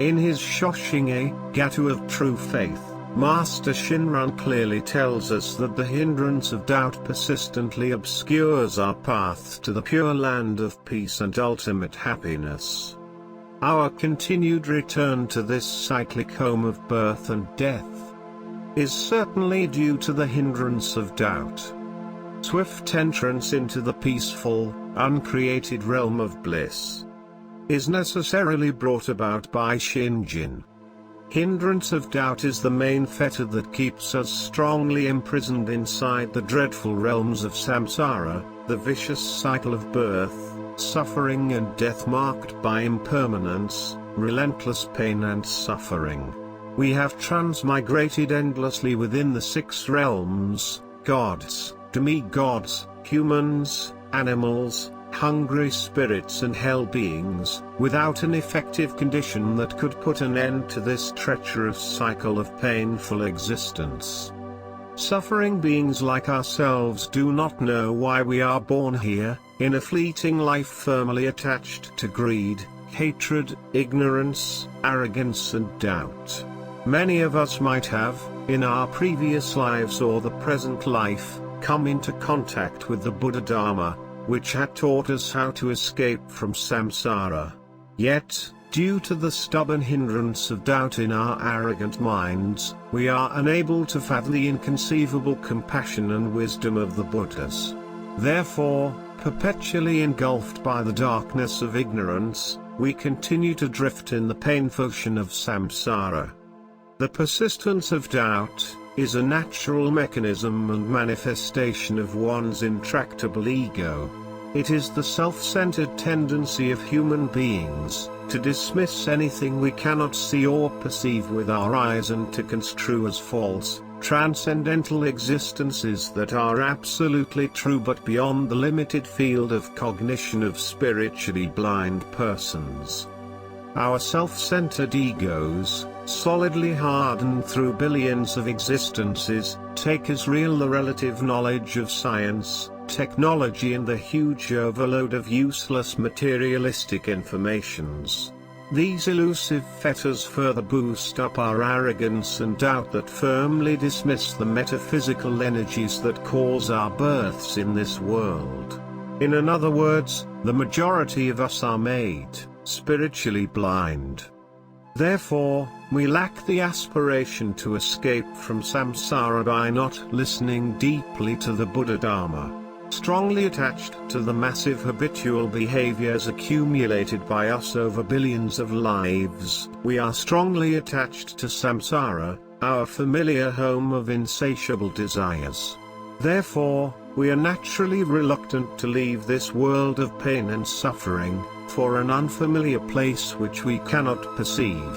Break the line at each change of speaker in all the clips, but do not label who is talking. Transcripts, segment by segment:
In his Shoshinge, Gatu of True Faith, Master Shinran clearly tells us that the hindrance of doubt persistently obscures our path to the pure land of peace and ultimate happiness. Our continued return to this cyclic home of birth and death is certainly due to the hindrance of doubt. Swift entrance into the peaceful, uncreated realm of bliss is necessarily brought about by Shinjin. Hindrance of doubt is the main fetter that keeps us strongly imprisoned inside the dreadful realms of samsara, the vicious cycle of birth, suffering and death marked by impermanence, relentless pain and suffering. We have transmigrated endlessly within the 6 realms: gods, demi-gods, humans, animals, hungry spirits and hell beings, without an effective condition that could put an end to this treacherous cycle of painful existence. Suffering beings like ourselves do not know why we are born here, in a fleeting life firmly attached to greed, hatred, ignorance, arrogance and doubt. Many of us might have, in our previous lives or the present life, come into contact with the Buddha Dharma, which had taught us how to escape from samsara. Yet, due to the stubborn hindrance of doubt in our arrogant minds, we are unable to fathom the inconceivable compassion and wisdom of the Buddhas. Therefore, perpetually engulfed by the darkness of ignorance, we continue to drift in the painful ocean of samsara. The persistence of doubt is a natural mechanism and manifestation of one's intractable ego. It is the self-centered tendency of human beings to dismiss anything we cannot see or perceive with our eyes and to construe as false, transcendental existences that are absolutely true but beyond the limited field of cognition of spiritually blind persons. Our self-centered egos, solidly hardened through billions of existences, take as real the relative knowledge of science, technology and the huge overload of useless materialistic informations. These elusive fetters further boost up our arrogance and doubt that firmly dismiss the metaphysical energies that cause our births in this world. In other words, the majority of us are made spiritually blind. Therefore, we lack the aspiration to escape from samsara by not listening deeply to the Buddha Dharma. Strongly attached to the massive habitual behaviors accumulated by us over billions of lives, we are strongly attached to samsara, our familiar home of insatiable desires. Therefore, we are naturally reluctant to leave this world of pain and suffering, for an unfamiliar place which we cannot perceive.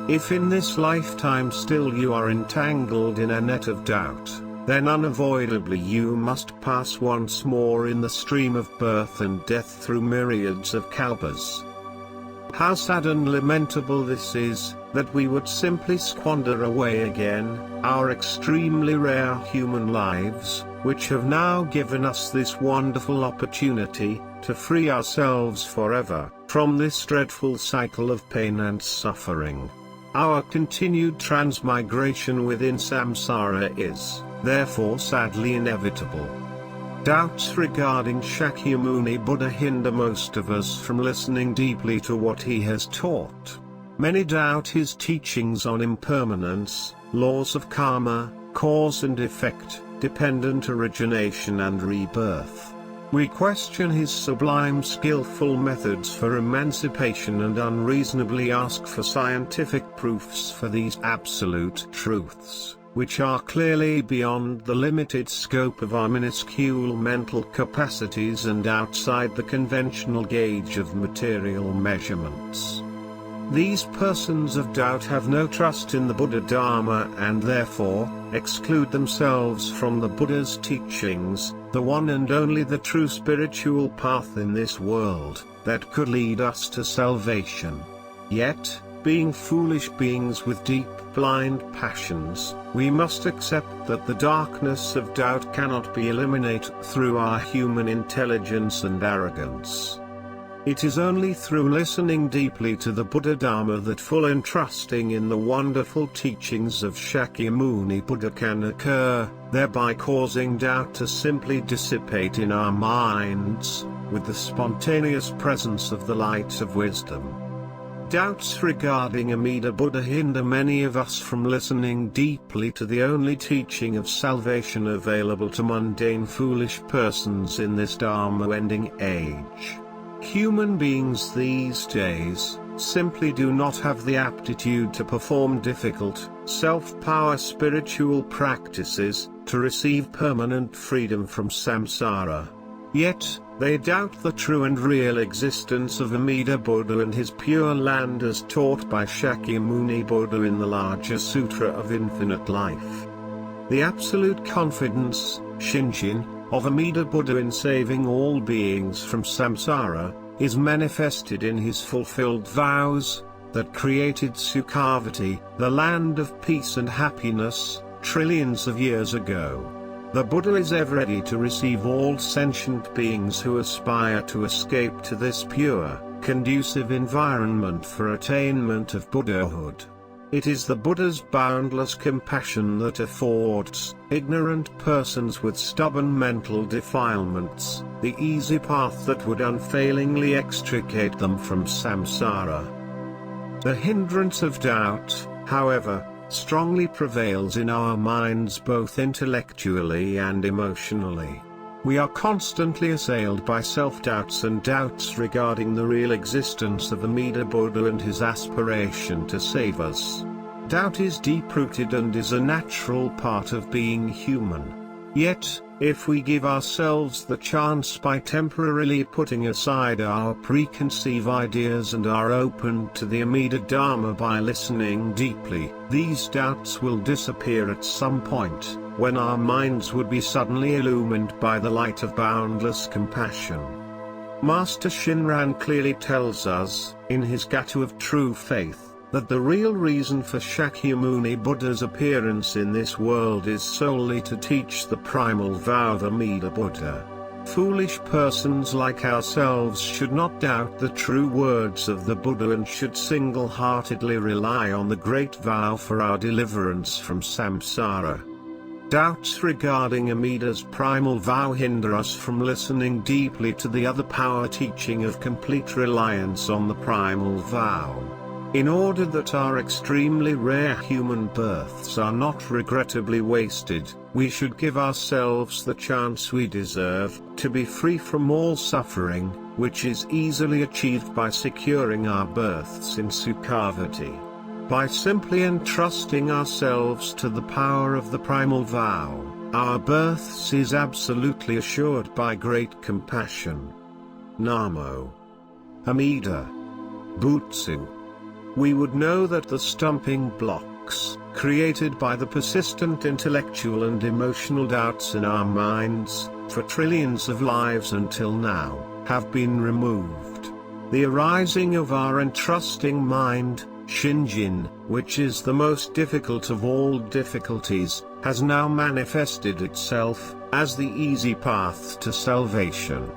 If in this lifetime still you are entangled in a net of doubt, then unavoidably you must pass once more in the stream of birth and death through myriads of kalpas. How sad and lamentable this is, that we would simply squander away again our extremely rare human lives, which have now given us this wonderful opportunity to free ourselves forever from this dreadful cycle of pain and suffering. Our continued transmigration within samsara is, therefore, sadly inevitable. Doubts regarding Shakyamuni Buddha hinder most of us from listening deeply to what he has taught. Many doubt his teachings on impermanence, laws of karma, cause and effect, dependent origination and rebirth. We question his sublime skillful methods for emancipation and unreasonably ask for scientific proofs for these absolute truths, which are clearly beyond the limited scope of our minuscule mental capacities and outside the conventional gauge of material measurements. These persons of doubt have no trust in the Buddha Dharma and therefore, exclude themselves from the Buddha's teachings, the one and only the true spiritual path in this world, that could lead us to salvation. Yet, being foolish beings with deep, blind passions, we must accept that the darkness of doubt cannot be eliminated through our human intelligence and arrogance. It is only through listening deeply to the Buddha Dharma that full entrusting in the wonderful teachings of Shakyamuni Buddha can occur, thereby causing doubt to simply dissipate in our minds, with the spontaneous presence of the light of wisdom. Doubts regarding Amida Buddha hinder many of us from listening deeply to the only teaching of salvation available to mundane foolish persons in this Dharma-ending age. Human beings these days simply do not have the aptitude to perform difficult, self-power spiritual practices, to receive permanent freedom from samsara. Yet, they doubt the true and real existence of Amida Buddha and his pure land as taught by Shakyamuni Buddha in the larger Sutra of Infinite Life. The absolute confidence, Shinjin, of Amida Buddha in saving all beings from samsara, is manifested in his fulfilled vows, that created Sukhavati, the land of peace and happiness, trillions of years ago. The Buddha is ever ready to receive all sentient beings who aspire to escape to this pure, conducive environment for attainment of Buddhahood. It is the Buddha's boundless compassion that affords ignorant persons with stubborn mental defilements the easy path that would unfailingly extricate them from samsara. The hindrance of doubt, however, strongly prevails in our minds both intellectually and emotionally. We are constantly assailed by self-doubts and doubts regarding the real existence of Amida Buddha and his aspiration to save us. Doubt is deep-rooted and is a natural part of being human. Yet, if we give ourselves the chance by temporarily putting aside our preconceived ideas and are open to the Amida Dharma by listening deeply, these doubts will disappear at some point, when our minds would be suddenly illumined by the light of boundless compassion. Master Shinran clearly tells us, in his Gato of True Faith, that the real reason for Shakyamuni Buddha's appearance in this world is solely to teach the primal vow of Amida Buddha. Foolish persons like ourselves should not doubt the true words of the Buddha and should single-heartedly rely on the great vow for our deliverance from samsara. Doubts regarding Amida's primal vow hinder us from listening deeply to the other power teaching of complete reliance on the primal vow. In order that our extremely rare human births are not regrettably wasted, we should give ourselves the chance we deserve to be free from all suffering, which is easily achieved by securing our births in Sukhavati. By simply entrusting ourselves to the power of the primal vow, our births is absolutely assured by great compassion. Namo Amida Butsu. We would know that the stumbling blocks, created by the persistent intellectual and emotional doubts in our minds, for trillions of lives until now, have been removed. The arising of our entrusting mind, Shinjin, which is the most difficult of all difficulties, has now manifested itself, as the easy path to salvation.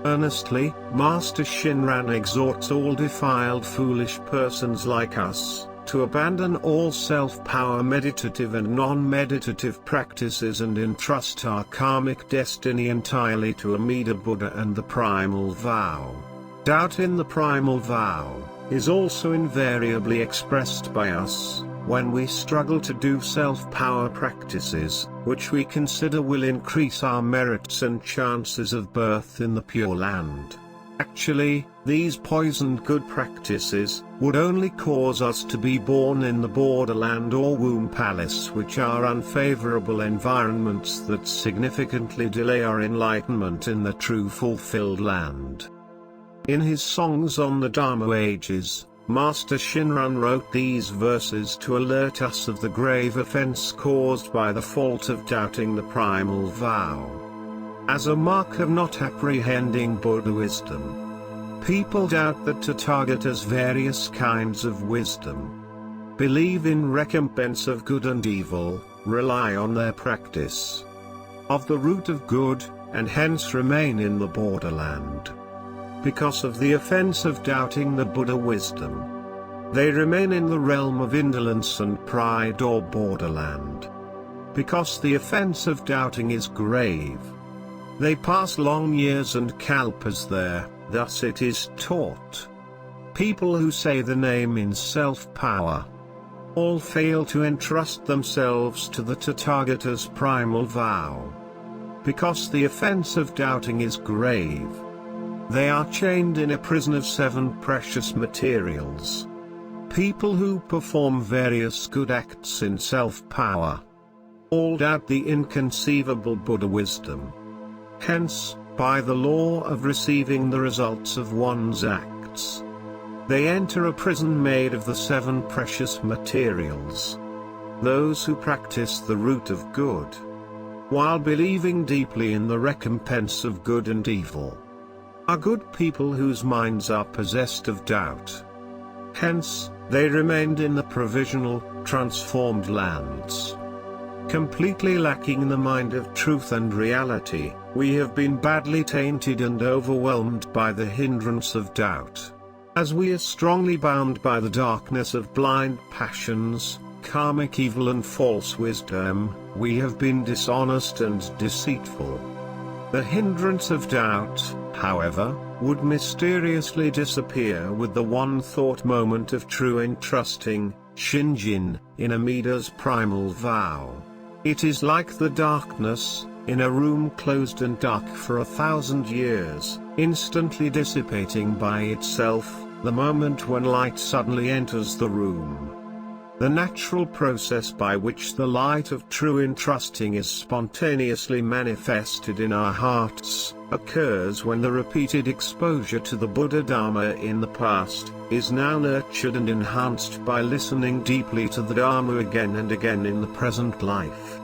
Earnestly, Master Shinran exhorts all defiled foolish persons like us, to abandon all self-power meditative and non-meditative practices and entrust our karmic destiny entirely to Amida Buddha and the primal vow. Doubt in the primal vow is also invariably expressed by us, when we struggle to do self-power practices, which we consider will increase our merits and chances of birth in the Pure Land. Actually, these poisoned good practices would only cause us to be born in the borderland or womb palace, which are unfavorable environments that significantly delay our enlightenment in the true fulfilled land. In his songs on the Dharma ages, Master Shinran wrote these verses to alert us of the grave offense caused by the fault of doubting the primal vow. As a mark of not apprehending Buddha wisdom, people doubt the Tathagata's various kinds of wisdom, believe in recompense of good and evil, rely on their practice of the root of good, and hence remain in the borderland. because of the offense of doubting the Buddha wisdom. They remain in the realm of indolence and pride or borderland. Because the offense of doubting is grave, they pass long years and kalpas there, thus it is taught. People who say the name in self-power all fail to entrust themselves to the Tathagata's primal vow. Because the offense of doubting is grave, they are chained in a prison of 7 precious materials. People who perform various good acts in self-power all doubt the inconceivable Buddha wisdom. Hence, by the law of receiving the results of one's acts, they enter a prison made of the 7 precious materials. Those who practice the root of good, while believing deeply in the recompense of good and evil, are good people whose minds are possessed of doubt. Hence, they remained in the provisional, transformed lands. Completely lacking the mind of truth and reality, we have been badly tainted and overwhelmed by the hindrance of doubt. As we are strongly bound by the darkness of blind passions, karmic evil and false wisdom, we have been dishonest and deceitful. The hindrance of doubt, however, would mysteriously disappear with the one thought moment of true entrusting, Shinjin, in Amida's primal vow. It is like the darkness, in a room closed and dark for 1,000 years, instantly dissipating by itself, the moment when light suddenly enters the room. The natural process by which the light of true entrusting is spontaneously manifested in our hearts, occurs when the repeated exposure to the Buddha Dharma in the past, is now nurtured and enhanced by listening deeply to the Dharma again and again in the present life.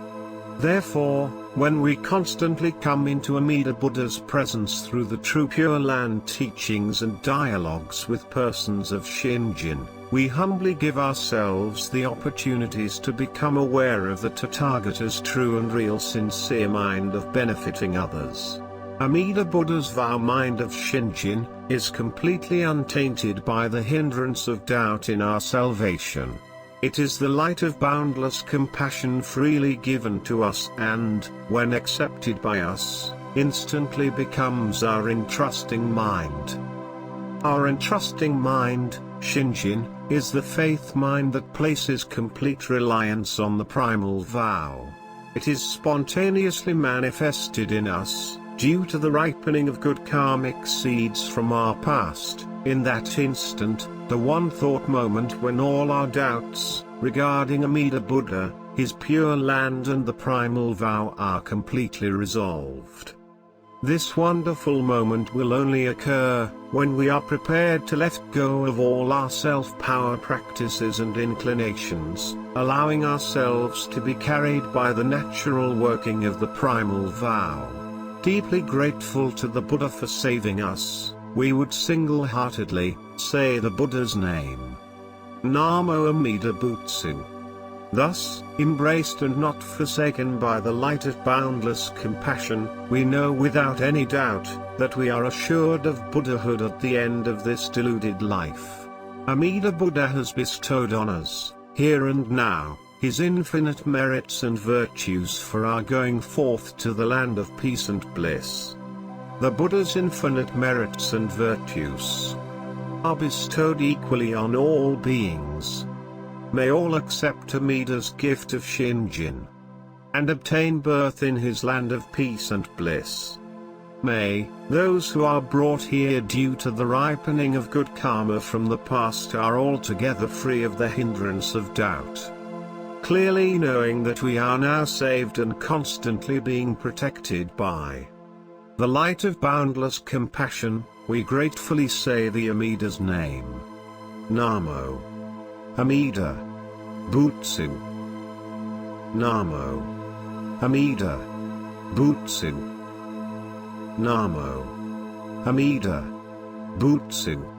Therefore, when we constantly come into Amida Buddha's presence through the true Pure Land teachings and dialogues with persons of Shinjin, we humbly give ourselves the opportunities to become aware of the Tathagata's true and real sincere mind of benefiting others. Amida Buddha's vow mind of Shinjin is completely untainted by the hindrance of doubt in our salvation. It is the light of boundless compassion freely given to us and, when accepted by us, instantly becomes our entrusting mind. Our entrusting mind, Shinjin, is the faith mind that places complete reliance on the primal vow. It is spontaneously manifested in us, due to the ripening of good karmic seeds from our past, in that instant, the one thought moment when all our doubts, regarding Amida Buddha, his pure land and the primal vow are completely resolved. This wonderful moment will only occur, when we are prepared to let go of all our self-power practices and inclinations, allowing ourselves to be carried by the natural working of the primal vow. Deeply grateful to the Buddha for saving us, we would single-heartedly say the Buddha's name. Namo Amida Butsu. Thus, embraced and not forsaken by the light of boundless compassion, we know without any doubt, that we are assured of Buddhahood at the end of this deluded life. Amida Buddha has bestowed on us, here and now, his infinite merits and virtues for our going forth to the land of peace and bliss. The Buddha's infinite merits and virtues are bestowed equally on all beings. May all accept Amida's gift of Shinjin, and obtain birth in his land of peace and bliss. May those who are brought here due to the ripening of good karma from the past are altogether free of the hindrance of doubt. Clearly knowing that we are now saved and constantly being protected by the light of boundless compassion, we gratefully say the Amida's name. Namo Amida Butsu. Namo Amida Butsu. Namo Amida Butsu.